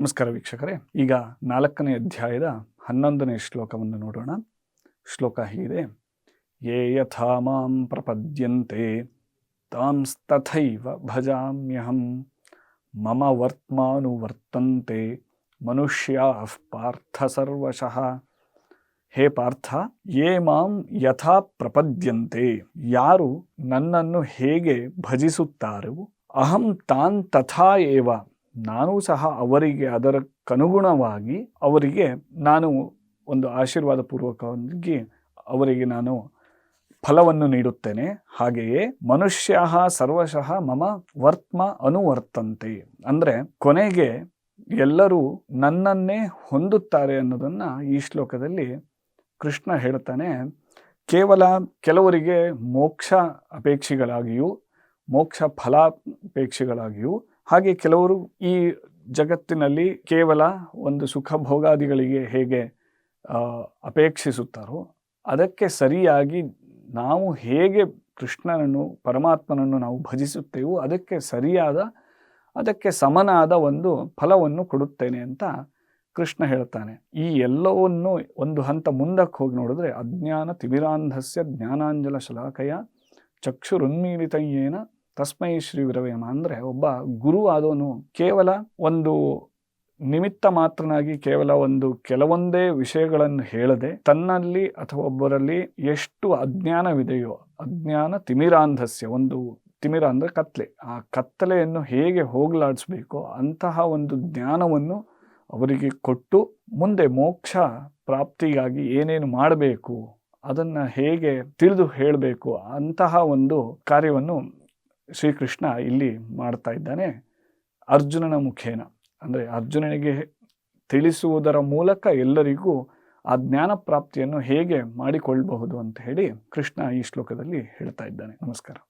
ನಮಸ್ಕಾರ ವೀಕ್ಷಕರೇ. ಈಗ 4ನೇ ಅಧ್ಯಾಯದ 11ನೇ ಶ್ಲೋಕವನ್ನು ನೋಡೋಣ. ಶ್ಲೋಕ ಹೀಗಿದೆ: ಯೇ ಯಥಾ ಮಾಂ ಪ್ರಪದ್ಯಂತೆ ತಾಂಸ್ತಥೈವ ಭಜಾಮ್ಯಹಂ ಮಮ ವರ್ತ್ಮಾನುವರ್ತಂತೆ ಮನುಷ್ಯಾಃ ಪಾರ್ಥ ಸರ್ವಶಃ. ಹೇ ಪಾರ್ಥ, ಯೇ ಮಾಂ ಯಥಾ ಪ್ರಪದ್ಯಂತೆ, ಯಾರು ನನ್ನನ್ನು ಹೇಗೆ ಭಜಿಸುತ್ತಾರೋ, ಅಹಂ ತಾನ್ ತಥಾ ಏವ, ನಾನು ಸಹ ಅವರಿಗೆ ಅದಕ್ಕನುಗುಣವಾಗಿ ಅವರಿಗೆ ನಾನು ಒಂದು ಆಶೀರ್ವಾದ ಪೂರ್ವಕವಾಗಿ ಅವರಿಗೆ ನಾನು ಫಲವನ್ನು ನೀಡುತ್ತೇನೆ. ಹಾಗೆಯೇ ಮನುಷ್ಯಃ ಸರ್ವಶಃ ಮಮ ವರ್ತ್ಮ ಅನುವರ್ತಂತೆ, ಅಂದರೆ ಕೊನೆಗೆ ಎಲ್ಲರೂ ನನ್ನನ್ನೇ ಹೊಂದುತ್ತಾರೆ ಅನ್ನೋದನ್ನು ಈ ಶ್ಲೋಕದಲ್ಲಿ ಕೃಷ್ಣ ಹೇಳ್ತಾನೆ. ಕೇವಲ ಕೆಲವರಿಗೆ ಮೋಕ್ಷ ಅಪೇಕ್ಷಿಗಳಾಗಿಯೂ ಮೋಕ್ಷ ಫಲಾಪೇಕ್ಷಿಗಳಾಗಿಯೂ, ಹಾಗೆ ಕೆಲವರು ಈ ಜಗತ್ತಿನಲ್ಲಿ ಕೇವಲ ಒಂದು ಸುಖ ಭೋಗಾದಿಗಳಿಗೆ ಹೇಗೆ ಅಪೇಕ್ಷಿಸುತ್ತಾರೋ ಅದಕ್ಕೆ ಸರಿಯಾಗಿ ನಾವು ಹೇಗೆ ಕೃಷ್ಣನನ್ನು ಪರಮಾತ್ಮನನ್ನು ನಾವು ಭಜಿಸುತ್ತೇವೋ ಅದಕ್ಕೆ ಸರಿಯಾದ, ಅದಕ್ಕೆ ಸಮನಾದ ಒಂದು ಫಲವನ್ನು ಕೊಡುತ್ತೇನೆ ಅಂತ ಕೃಷ್ಣ ಹೇಳ್ತಾನೆ. ಈ ಎಲ್ಲವನ್ನು ಒಂದು ಹಂತ ಮುಂದಕ್ಕೆ ಹೋಗಿ ನೋಡಿದ್ರೆ, ಅಜ್ಞಾನ ತಿಮಿರಾಂಧಸ್ಯ ಜ್ಞಾನಾಂಜಲ ಶಲಾಕಯ ಚಕ್ಷುರುನ್ಮೀಲಿತಯ್ಯೇನ ತಸ್ಮೈ ಶ್ರೀ ವಿರವೇಮ. ಅಂದರೆ ಒಬ್ಬ ಗುರು ಆದವನು ಕೇವಲ ಒಂದು ನಿಮಿತ್ತ ಮಾತ್ರನಾಗಿ ಕೇವಲ ಒಂದು ಕೆಲವೊಂದೇ ವಿಷಯಗಳನ್ನು ಹೇಳದೆ ತನ್ನಲ್ಲಿ ಅಥವಾ ಒಬ್ಬರಲ್ಲಿ ಎಷ್ಟು ಅಜ್ಞಾನವಿದೆಯೋ, ಅಜ್ಞಾನ ತಿಮಿರಾಂಧಸ್ಯ, ಒಂದು ತಿಮಿರ ಅಂದರೆ ಕತ್ತಲೆ, ಆ ಕತ್ತಲೆಯನ್ನು ಹೇಗೆ ಹೋಗಲಾಡಿಸ್ಬೇಕೋ ಅಂತಹ ಒಂದು ಜ್ಞಾನವನ್ನು ಅವರಿಗೆ ಕೊಟ್ಟು ಮುಂದೆ ಮೋಕ್ಷ ಪ್ರಾಪ್ತಿಗಾಗಿ ಏನೇನು ಮಾಡಬೇಕು ಅದನ್ನು ಹೇಗೆ ತಿಳಿದು ಹೇಳಬೇಕು ಅಂತಹ ಒಂದು ಕಾರ್ಯವನ್ನು ಶ್ರೀಕೃಷ್ಣ ಇಲ್ಲಿ ಮಾಡ್ತಾ ಇದ್ದಾನೆ ಅರ್ಜುನನ ಮುಖೇನ. ಅಂದರೆ ಅರ್ಜುನನಿಗೆ ತಿಳಿಸುವುದರ ಮೂಲಕ ಎಲ್ಲರಿಗೂ ಆ ಜ್ಞಾನ ಪ್ರಾಪ್ತಿಯನ್ನು ಹೇಗೆ ಮಾಡಿಕೊಳ್ಳಬಹುದು ಅಂತ ಹೇಳಿ ಕೃಷ್ಣ ಈ ಶ್ಲೋಕದಲ್ಲಿ ಹೇಳ್ತಾ ಇದ್ದಾನೆ. ನಮಸ್ಕಾರ.